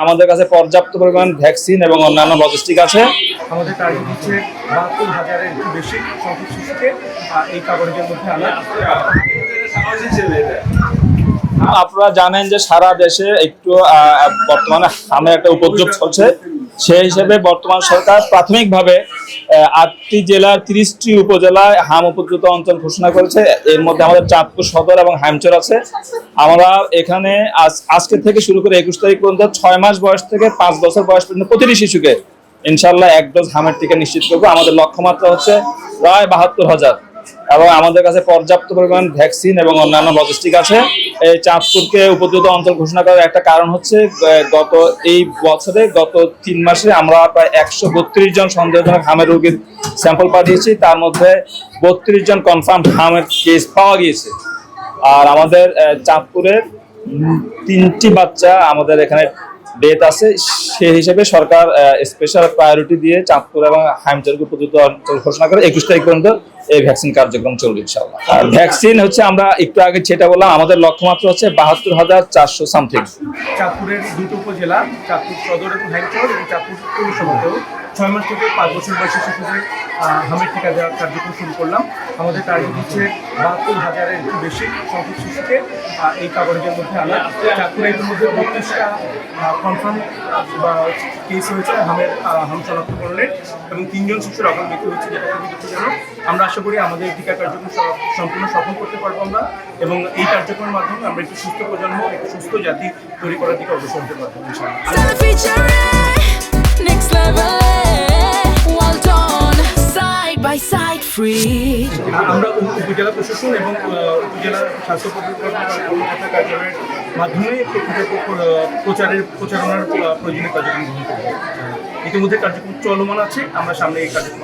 আমাদের কাছে পর্যাপ্ত পরিমাণ ভ্যাকসিন এবং অন্যান্য লজিস্টিক আছে। আমাদের টার্গেট হচ্ছে ৭২,০০০-এর একটু বেশি সংখ্যক শিশুকে এই কাভারেজের মধ্যে আনা। আপনারা জানেন যে সারা দেশে একটু বর্তমানে হামের একটা উপদ্রব চলছে। সেই হিসেবে বর্তমান সরকার প্রাথমিকভাবে ৮টি জেলার ৩০টি উপজেলায় হাম উপদ্রুত অঞ্চল ঘোষণা করেছে। এর মধ্যে আমাদের চাঁদপুর সদর এবং হাইমচর আছে। আমরা এখানে আজকে থেকে শুরু করে ২১ তারিখ পর্যন্ত ৬ মাস বয়স থেকে ৫ বছর বয়স পর্যন্ত প্রতিটি শিশুকে ইনশাল্লাহ ১ ডোজ হামের টিকা নিশ্চিত করবো। আমাদের লক্ষ্যমাত্রা হচ্ছে প্রায় ৭২,০০০ এবং আমাদের কাছে পর্যাপ্ত পরিমাণ ভ্যাকসিন এবং অন্যান্য লজিস্টিক আছে। এই চাঁদপুরকে উপদ্রুত অঞ্চল ঘোষণা করার একটা কারণ হচ্ছে গত ৩ মাসে আমরা প্রায় ১৩২ জন সন্দেহজনক হামের রোগীর স্যাম্পল পাঠিয়েছি। তার মধ্যে ৩২ জন কনফার্ম হামের কেস পাওয়া গিয়েছে। আর আমাদের চাঁদপুরের ৩টি বাচ্চা আমাদের এখানে ডেথ আছে। সেই হিসেবে সরকার স্পেশাল প্রায়োরিটি দিয়ে চাঁদপুর এবং হাইমচরকে উপযুক্ত অঞ্চল ঘোষণা করে ২১ তারিখ পর্যন্ত এই ভ্যাকসিন কার্যক্রম চলবে ইনশাআল্লাহ। আর ভ্যাকসিন হচ্ছে আমরা একটু আগে যেটা বললাম, আমাদের লক্ষ্যমাত্রা হচ্ছে ৭২,৪০০ সামথিং। চাঁদপুরের দুটো উপজেলা, চাঁদপুর সদর এবং হাইমচর এবং চাঁদপুর পৌরসভাতেও ৬ মাস থেকে ৫ বছর বয়সী শিশুদের হামের টিকা দেওয়ার কার্যক্রম শুরু করলাম। আমাদের টার্গেট হচ্ছে ৭২,০০০-এর একটু বেশি সংখ্যক শিশুকে এই কাভারেজের মধ্যে আনা। চাঁদপুরে এর মধ্যে ৩২টা কনফার্ম বা কেস হয়েছে হাম শনাক্তকরণের এবং ৩ জন শিশুর অকাল মৃত্যু হয়েছে, যেটা খুবই দুঃখজনক। আমরা আশা করি আমাদের টিকা কার্যক্রম সম্পূর্ণ সফল করতে পারবো আমরা, এবং এই কার্যক্রমের মাধ্যমে আমরা একটি সুস্থ প্রজন্ম, একটি সুস্থ জাতি তৈরি করার দিকে অগ্রসর হতে পারবো আমরা উপজেলা প্রশাসন এবং উপজেলা স্বাস্থ্য কর্মকর্তা কার্যালয়ের মাধ্যমে প্রচারণার প্রয়োজনীয় কার্যক্রম গ্রহণ করব। ইতিমধ্যে কার্যক্রম চলমান আছে, আমরা সামনে এই কার্যক্রম